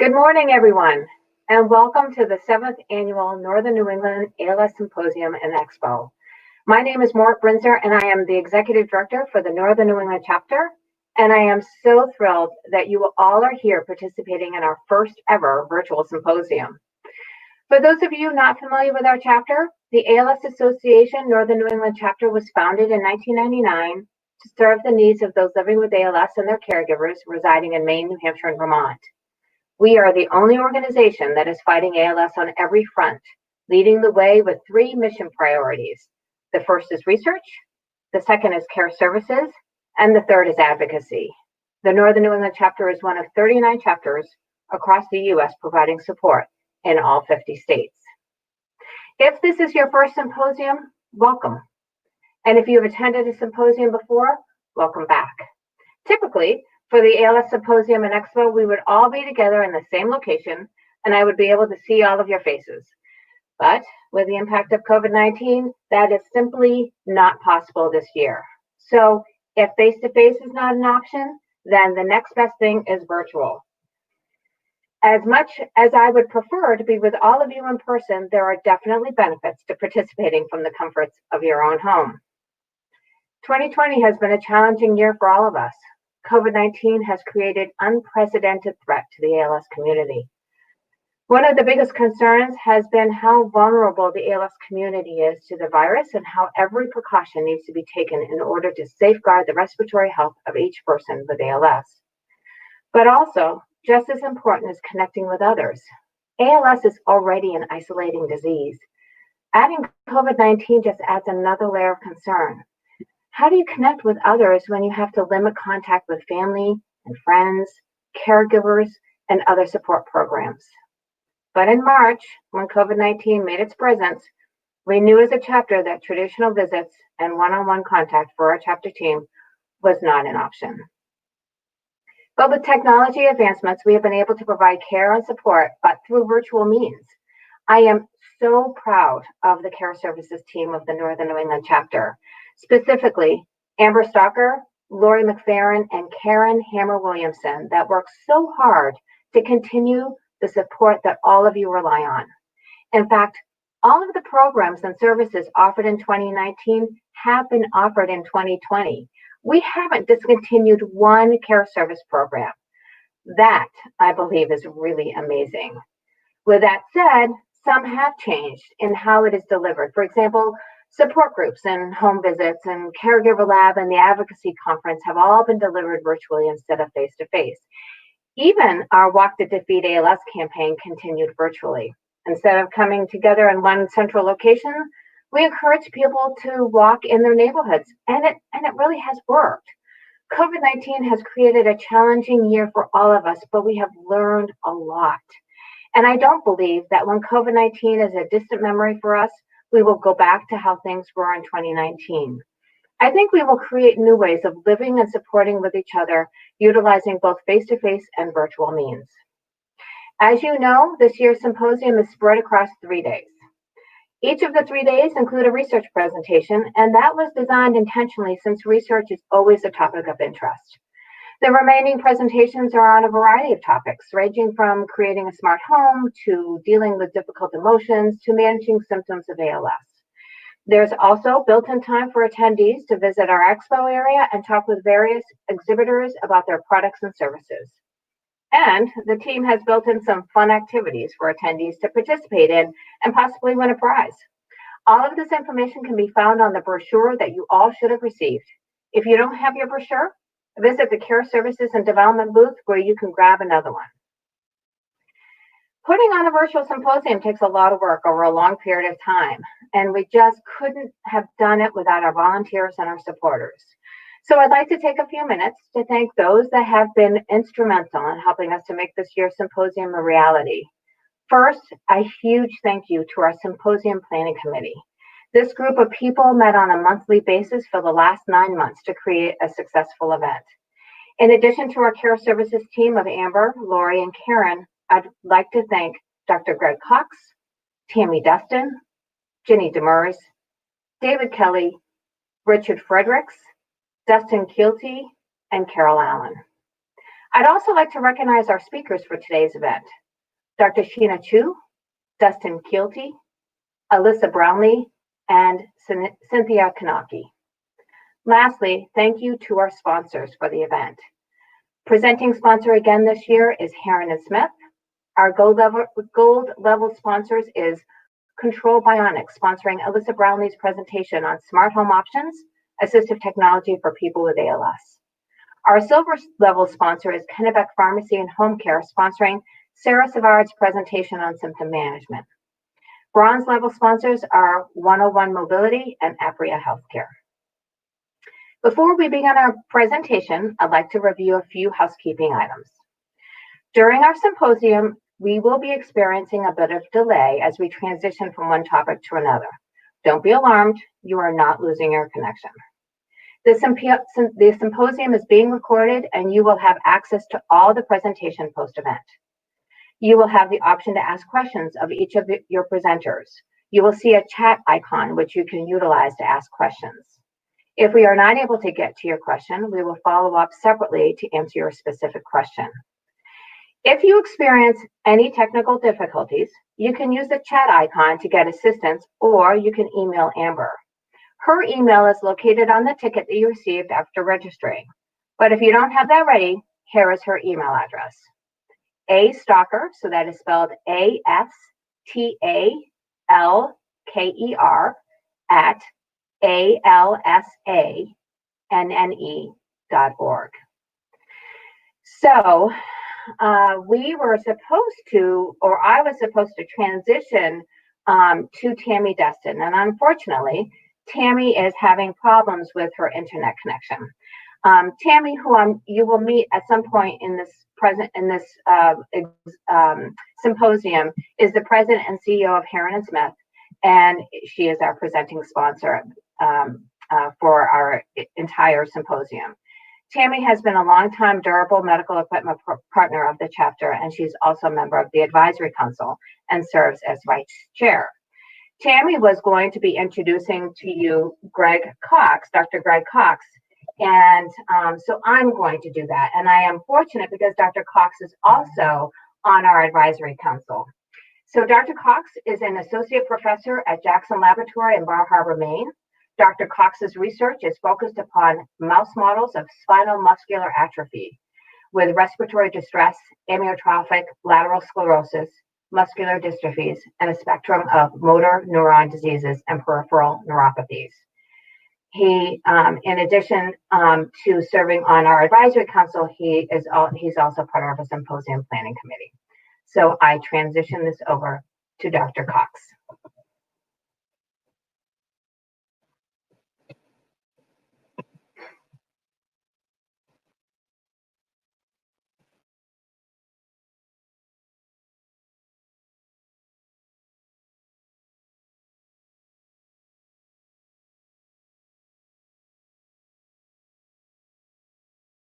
Good morning, everyone, and welcome to the 7th Annual Northern New England ALS Symposium and Expo. My name is Mauret Brinser, and I am the Executive Director for the Northern New England chapter, and I am so thrilled that you all are here participating in our first ever virtual symposium. For those of you not familiar with our chapter, the ALS Association Northern New England chapter was founded in 1999 to serve the needs of those living with ALS and their caregivers residing in Maine, New Hampshire, and Vermont. We are the only organization that is fighting ALS on every front, leading the way with 3 mission priorities. The first is research, the second is care services, and the third is advocacy. The Northern New England chapter is one of 39 chapters across the U.S. providing support in all 50 states. If this is your first symposium, welcome. And if you have attended a symposium before, welcome back. Typically, for the ALS Symposium and Expo, we would all be together in the same location, and I would be able to see all of your faces. But with the impact of COVID-19, that is simply not possible this year. So if face-to-face is not an option, then the next best thing is virtual. As much as I would prefer to be with all of you in person, there are definitely benefits to participating from the comforts of your own home. 2020 has been a challenging year for all of us. COVID-19 has created unprecedented threat to the ALS community. One of the biggest concerns has been how vulnerable the ALS community is to the virus and how every precaution needs to be taken in order to safeguard the respiratory health of each person with ALS. But also, just as important is connecting with others. ALS is already an isolating disease. Adding COVID-19 just adds another layer of concern. How do you connect with others when you have to limit contact with family and friends, caregivers, and other support programs? But in March, when COVID-19 made its presence, we knew as a chapter that traditional visits and one-on-one contact for our chapter team was not an option. But with technology advancements, we have been able to provide care and support, but through virtual means. I am so proud of the care services team of the Northern New England chapter, specifically Amber Stalker, Lori McFerrin, and Karen Hammer-Williamson that work so hard to continue the support that all of you rely on. In fact, all of the programs and services offered in 2019 have been offered in 2020. We haven't discontinued one care service program. That, I believe, is really amazing. With that said, some have changed in how it is delivered. For example, support groups and home visits and caregiver lab and the advocacy conference have all been delivered virtually instead of face-to-face. Even our Walk to Defeat ALS campaign continued virtually. Instead of coming together in one central location, we encourage people to walk in their neighborhoods, and it really has worked. COVID-19 has created a challenging year for all of us, but we have learned a lot. And I don't believe that when COVID-19 is a distant memory for us, we will go back to how things were in 2019. I think we will create new ways of living and supporting with each other, utilizing both face-to-face and virtual means. As you know, this year's symposium is spread across 3 days. Each of the 3 days include a research presentation, and that was designed intentionally since research is always a topic of interest. The remaining presentations are on a variety of topics, ranging from creating a smart home to dealing with difficult emotions to managing symptoms of ALS. There's also built-in time for attendees to visit our expo area and talk with various exhibitors about their products and services. And the team has built in some fun activities for attendees to participate in and possibly win a prize. All of this information can be found on the brochure that you all should have received. If you don't have your brochure, visit the Care Services and Development booth where you can grab another one. Putting on a virtual symposium takes a lot of work over a long period of time, and we just couldn't have done it without our volunteers and our supporters. So I'd like to take a few minutes to thank those that have been instrumental in helping us to make this year's symposium a reality. First, a huge thank you to our Symposium Planning Committee. This group of people met on a monthly basis for the last 9 months to create a successful event. In addition to our care services team of Amber, Lori, and Karen, I'd like to thank Dr. Greg Cox, Tammy Dustin, Ginny Demers, David Kelly, Richard Fredericks, Dustin Keelty, and Carol Allen. I'd also like to recognize our speakers for today's event: Dr. Sheena Chu, Dustin Keelty, Alyssa Brownlee, and Cynthia Kanaki. Lastly, thank you to our sponsors for the event. Presenting sponsor again this year is Heron & Smith. Our gold level sponsors is Control Bionics, sponsoring Alyssa Brownlee's presentation on smart home options, assistive technology for people with ALS. Our silver level sponsor is Kennebec Pharmacy and Home Care, sponsoring Sarah Savard's presentation on symptom management. Bronze level sponsors are 101 Mobility and Apria Healthcare. Before we begin our presentation, I'd like to review a few housekeeping items. During our symposium, we will be experiencing a bit of delay as we transition from one topic to another. Don't be alarmed, you are not losing your connection. The symposium is being recorded and you will have access to all the presentation post-event. You will have the option to ask questions of each of your presenters. You will see a chat icon which you can utilize to ask questions. If we are not able to get to your question, we will follow up separately to answer your specific question. If you experience any technical difficulties, you can use the chat icon to get assistance, or you can email Amber. Her email is located on the ticket that you received after registering. But if you don't have that ready, here is her email address: astalker, so that is spelled ASTALKER, at ALSANNE.org. So we were supposed to, or I was supposed to transition to Tammy Destin, and unfortunately, Tammy is having problems with her internet connection. Tammy, who you will meet at some point in this symposium, is the president and CEO of Heron & Smith, and she is our presenting sponsor for our entire symposium. Tammy has been a longtime durable medical equipment partner of the chapter, and she's also a member of the advisory council and serves as vice chair. Tammy was going to be introducing to you Greg Cox, Dr. Greg Cox, and so I'm going to do that. And I am fortunate because Dr. Cox is also on our advisory council. So Dr. Cox is an associate professor at Jackson Laboratory in Bar Harbor, Maine. Dr. Cox's research is focused upon mouse models of spinal muscular atrophy with respiratory distress, amyotrophic lateral sclerosis, muscular dystrophies, and a spectrum of motor neuron diseases and peripheral neuropathies. He, in addition to serving on our advisory council, he's also part of a symposium planning committee. So I transition this over to Dr. Cox.